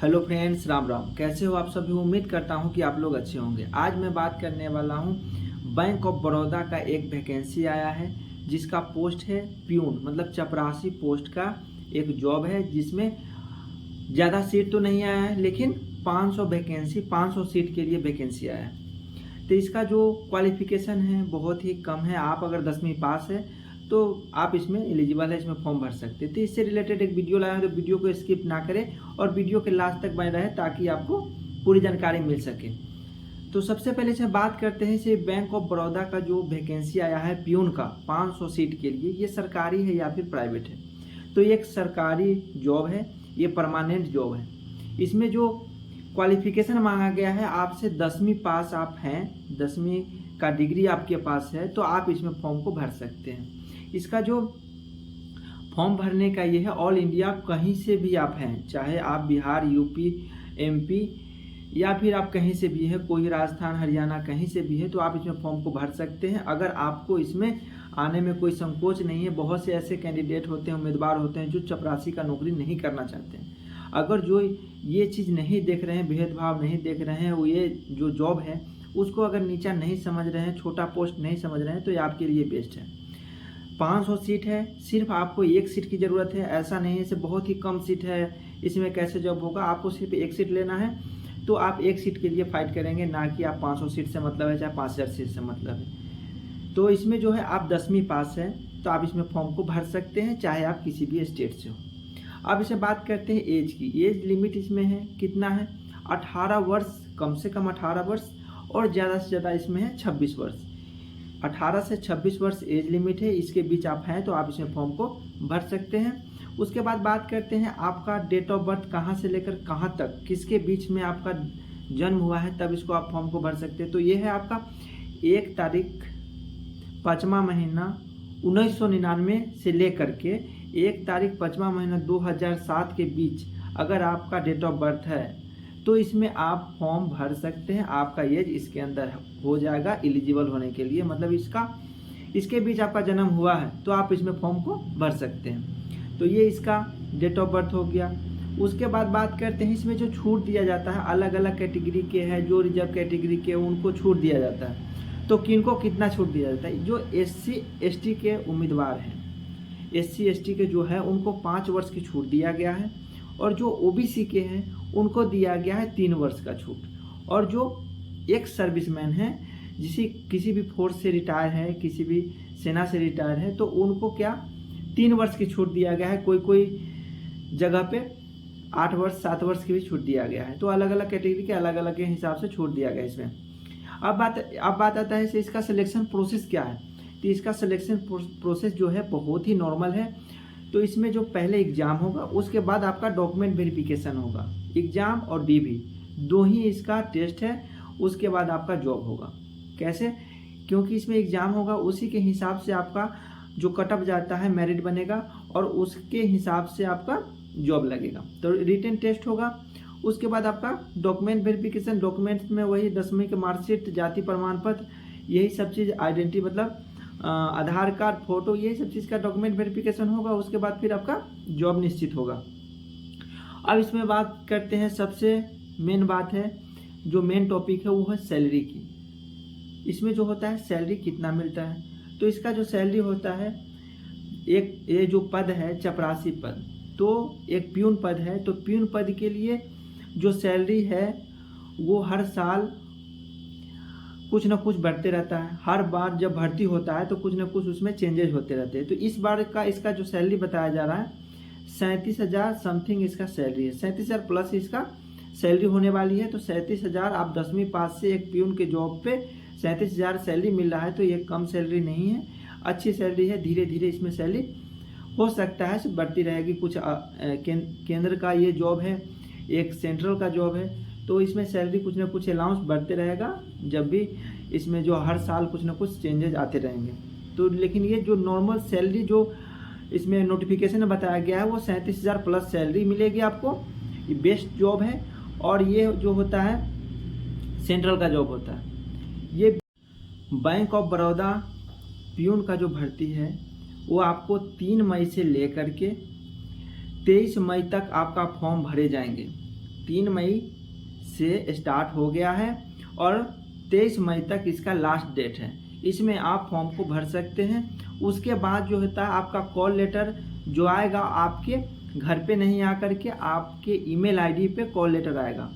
Hello friends, Ram Ram. कैसे हो आप सभी? उम्मीद करता हूं कि आप लोग अच्छे होंगे। आज मैं बात करने वाला हूं बैंक ऑफ बड़ौदा का एक वैकेंसी आया है जिसका पोस्ट है प्यून, मतलब चपरासी पोस्ट का एक जॉब है जिसमें ज़्यादा सीट तो नहीं आया है, लेकिन 500 वैकेंसी 500 सीट के लिए वैकेंसी आया है। तो इसका जो क्वालिफिकेशन है बहुत ही कम है। आप अगर 10वीं पास है तो आप इसमें एलिजिबल है, इसमें फॉर्म भर सकते हैं। तो इससे रिलेटेड एक वीडियो लाया है, तो वीडियो को स्किप ना करें और वीडियो के लास्ट तक बने रहे ताकि आपको पूरी जानकारी मिल सके। तो सबसे पहले से बात करते हैं इसे बैंक ऑफ बड़ौदा का जो वैकेंसी आया है प्यून का 500 सीट के लिए, ये सरकारी है या फिर प्राइवेट है? तो ये एक सरकारी जॉब है, ये परमानेंट जॉब है। इसमें जो क्वालिफिकेशन मांगा गया है आपसे 10वीं पास आप हैं, 10वीं का डिग्री आपके पास है तो आप इसमें फॉर्म को भर सकते हैं। इसका जो फॉर्म भरने का ये है, ऑल इंडिया कहीं से भी आप हैं, चाहे आप बिहार, यूपी, एमपी या फिर आप कहीं से भी है, कोई राजस्थान, हरियाणा कहीं से भी है तो आप इसमें फॉर्म को भर सकते हैं। अगर आपको इसमें आने में कोई संकोच नहीं है, बहुत से ऐसे कैंडिडेट होते हैं, उम्मीदवार होते हैं जो चपरासी का नौकरी नहीं करना चाहते हैं। अगर जो ये चीज़ नहीं देख रहे हैं, भेदभाव नहीं देख रहे हैं, वो ये जो जॉब है उसको अगर नीचा नहीं समझ रहे हैं, छोटा पोस्ट नहीं समझ रहे हैं, तो ये आपके लिए बेस्ट है। 500 सीट है, सिर्फ आपको एक सीट की ज़रूरत है। ऐसा नहीं है इसे बहुत ही कम सीट है, इसमें कैसे जॉब होगा। आपको सिर्फ एक सीट लेना है तो आप एक सीट के लिए फाइट करेंगे, ना कि आप 500 सीट से मतलब है, चाहे 5000 सीट से मतलब है। तो इसमें जो है आप 10वीं पास है तो आप इसमें फॉर्म को भर सकते हैं, चाहे आप किसी भी स्टेट से हो। अब इसे बात करते हैं एज की। एज लिमिट इसमें है, कितना है? 18 वर्ष, कम से कम 18 वर्ष और ज़्यादा से ज़्यादा इसमें है 26 वर्ष। 18 से 26 वर्ष एज लिमिट है, इसके बीच आप हैं तो आप इसमें फॉर्म को भर सकते हैं। उसके बाद बात करते हैं आपका डेट ऑफ बर्थ कहाँ से लेकर कहाँ तक, किसके बीच में आपका जन्म हुआ है, तब इसको आप फॉर्म को भर सकते हैं। तो ये है आपका 1 तारीख 5वां महीना 1999 से लेकर के 1 तारीख 5वां महीना 2007 के बीच अगर आपका डेट ऑफ बर्थ है तो इसमें आप फॉर्म भर सकते हैं। आपका एज इसके अंदर हो जाएगा एलिजिबल होने के लिए, मतलब इसके बीच आपका जन्म हुआ है तो आप इसमें फॉर्म को भर सकते हैं। तो ये इसका डेट ऑफ बर्थ हो गया। उसके बाद बात करते हैं इसमें जो छूट दिया जाता है, अलग अलग कैटेगरी के हैं, जो रिजर्व कैटेगरी के उनको छूट दिया जाता है। तो किनको कितना छूट दिया जाता है? जो SC ST के उम्मीदवार हैं, SC ST के जो है उनको 5 वर्ष की छूट दिया गया है, और जो OBC के हैं उनको दिया गया है 3 वर्ष का छूट। और जो एक्स सर्विसमैन है, किसी भी फोर्स से रिटायर है, किसी भी सेना से रिटायर है, तो उनको क्या 3 वर्ष की छूट दिया गया है। कोई जगह पे 8 वर्ष 7 वर्ष की भी छूट दिया गया है। तो अलग अलग कैटेगरी के अलग अलग के हिसाब से छूट दिया गया है इसमें। अब बात आता है इसका सिलेक्शन प्रोसेस क्या है। तो इसका सिलेक्शन प्रोसेस जो है बहुत ही नॉर्मल है। तो इसमें जो पहले एग्ज़ाम होगा, उसके बाद आपका डॉक्यूमेंट वेरिफिकेशन होगा। एग्ज़ाम और DV दो ही इसका टेस्ट है, उसके बाद आपका जॉब होगा। कैसे? क्योंकि इसमें एग्ज़ाम होगा, उसी के हिसाब से आपका जो कटअप जाता है मेरिट बनेगा और उसके हिसाब से आपका जॉब लगेगा। तो रिटन टेस्ट होगा, उसके बाद आपका डॉक्यूमेंट वेरिफिकेशन। डॉक्यूमेंट्स में वही 10वीं के मार्कशीट, जाति प्रमाण पत्र, यही सब चीज़, आइडेंटिटी मतलब आधार कार्ड, फोटो, यही सब चीज़ का डॉक्यूमेंट वेरिफिकेशन होगा। उसके बाद फिर आपका जॉब निश्चित होगा। अब इसमें बात करते हैं, सबसे मेन बात है, जो मेन टॉपिक है वो है सैलरी की। इसमें जो होता है सैलरी कितना मिलता है। तो इसका जो सैलरी होता है, ये जो पद है चपरासी पद, तो एक प्यून पद है। तो प्यून पद के लिए जो सैलरी है वो हर साल कुछ ना कुछ बढ़ते रहता है। हर बार जब भर्ती होता है तो कुछ ना कुछ उसमें चेंजेस होते रहते हैं। तो इस बार का इसका जो सैलरी बताया जा रहा है 37,000 समथिंग इसका सैलरी है। 37,000 प्लस इसका सैलरी होने वाली है। तो 37,000, आप 10वीं पास से एक प्यून के जॉब पे 37,000 सैलरी मिल रहा है तो ये कम सैलरी नहीं है, अच्छी सैलरी है। धीरे धीरे इसमें सैलरी हो सकता है बढ़ती रहेगी। कुछ केंद्र का ये जॉब है, एक सेंट्रल का जॉब है, तो इसमें सैलरी कुछ ना कुछ अलाउंस बढ़ते रहेगा, जब भी इसमें जो हर साल कुछ ना कुछ चेंजेस आते रहेंगे। तो लेकिन ये जो नॉर्मल सैलरी जो इसमें नोटिफिकेशन में बताया गया है वो 37,000 प्लस सैलरी मिलेगी आपको। ये बेस्ट जॉब है और ये जो होता है सेंट्रल का जॉब होता है। ये बैंक ऑफ बड़ौदा प्यून का जो भर्ती है वो आपको 3 मई से लेकर के 23 मई तक आपका फॉर्म भरे जाएंगे। 3 मई से स्टार्ट हो गया है और 23 मई तक इसका लास्ट डेट है। इसमें आप फॉर्म को भर सकते हैं। उसके बाद जो होता है आपका कॉल लेटर जो आएगा आपके घर पे नहीं आकर के आपके ईमेल आईडी पे कॉल लेटर आएगा।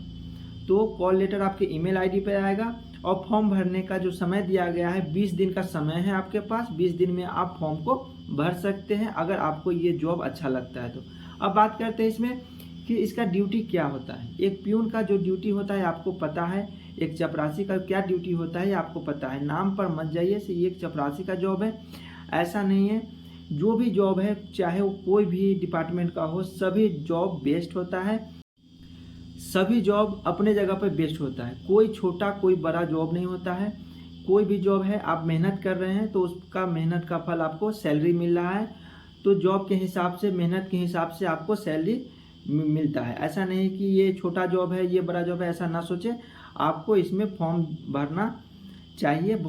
तो कॉल लेटर आपके ईमेल आईडी पे आएगा और फॉर्म भरने का जो समय दिया गया है 20 दिन का समय है आपके पास। 20 दिन में आप फॉर्म को भर सकते हैं अगर आपको ये जॉब अच्छा लगता है तो। अब बात करते हैं इसमें कि इसका ड्यूटी क्या होता है। एक प्यून का जो ड्यूटी होता है आपको पता है, एक चपरासी का क्या ड्यूटी होता है आपको पता है। नाम पर मत जाइए से ये एक चपरासी का जॉब है, ऐसा नहीं है। जो भी जॉब है चाहे वो कोई भी डिपार्टमेंट का हो, सभी जॉब बेस्ट होता है। सभी जॉब अपने जगह पर बेस्ट होता है। कोई छोटा कोई बड़ा जॉब नहीं होता है। कोई भी जॉब है आप मेहनत कर रहे हैं तो उसका मेहनत का फल आपको सैलरी मिल रहा है। तो जॉब के हिसाब से, मेहनत के हिसाब से आपको सैलरी मिलता है। ऐसा नहीं कि ये छोटा जॉब है ये बड़ा जॉब है, ऐसा ना सोचे। आपको इसमें फॉर्म भरना चाहिए।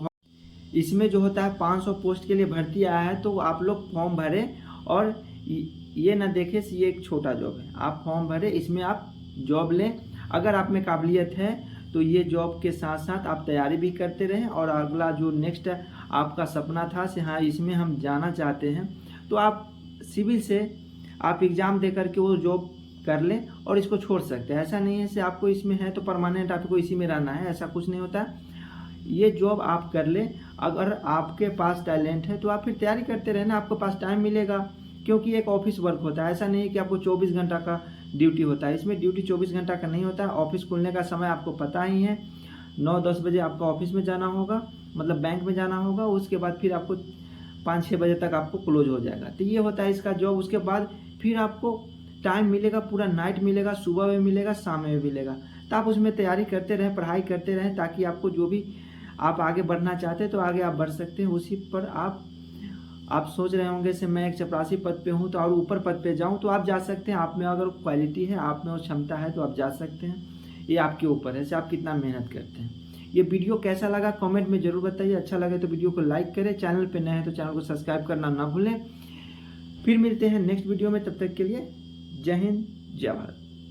इसमें जो होता है 500 पोस्ट के लिए भर्ती आया है तो आप लोग फॉर्म भरें और ये ना देखें कि ये एक छोटा जॉब है। आप फॉर्म भरें, इसमें आप जॉब लें। अगर आप में काबिलियत है तो ये जॉब के साथ साथ आप तैयारी भी करते रहें और अगला जो नेक्स्ट आपका सपना था कि हाँ इसमें हम जाना चाहते हैं तो आप सिविल से आप एग्ज़ाम दे करके वो जॉब कर लें और इसको छोड़ सकते हैं। ऐसा नहीं है कि आपको इसमें है तो परमानेंट आपको इसी में रहना है, ऐसा कुछ नहीं होता है। ये जॉब आप कर लें। अगर आपके पास टैलेंट है तो आप फिर तैयारी करते रहना, आपके पास टाइम मिलेगा क्योंकि एक ऑफिस वर्क होता है। ऐसा नहीं है कि आपको 24 घंटा का ड्यूटी होता है। इसमें ड्यूटी 24 घंटा का नहीं होता है। ऑफिस खुलने का समय आपको पता ही है, 9-10 बजे आपका ऑफिस में जाना होगा, मतलब बैंक में जाना होगा। उसके बाद फिर आपको 5-6 बजे तक आपको क्लोज हो जाएगा। तो ये होता है इसका जॉब। उसके बाद फिर आपको टाइम मिलेगा, पूरा नाइट मिलेगा, सुबह में मिलेगा, शाम में मिलेगा। तो आप उसमें तैयारी करते रहें, पढ़ाई करते रहें ताकि आपको जो भी आप आगे बढ़ना चाहते हैं तो आगे आप बढ़ सकते हैं। उसी पर आप सोच रहे होंगे से मैं एक चपरासी पद पे हूँ तो और ऊपर पद पे जाऊँ, तो आप जा सकते हैं। आप में अगर क्वालिटी है, आप में वो क्षमता है तो आप जा सकते हैं। ये आपके ऊपर है कि आप कितना मेहनत करते हैं। ये वीडियो कैसा लगा कमेंट में ज़रूर बताइए। अच्छा लगे तो वीडियो को लाइक करें, चैनल पे नए हैं तो चैनल को सब्सक्राइब करना ना भूलें। फिर मिलते हैं नेक्स्ट वीडियो में, तब तक के लिए जय हिंद जय भारत।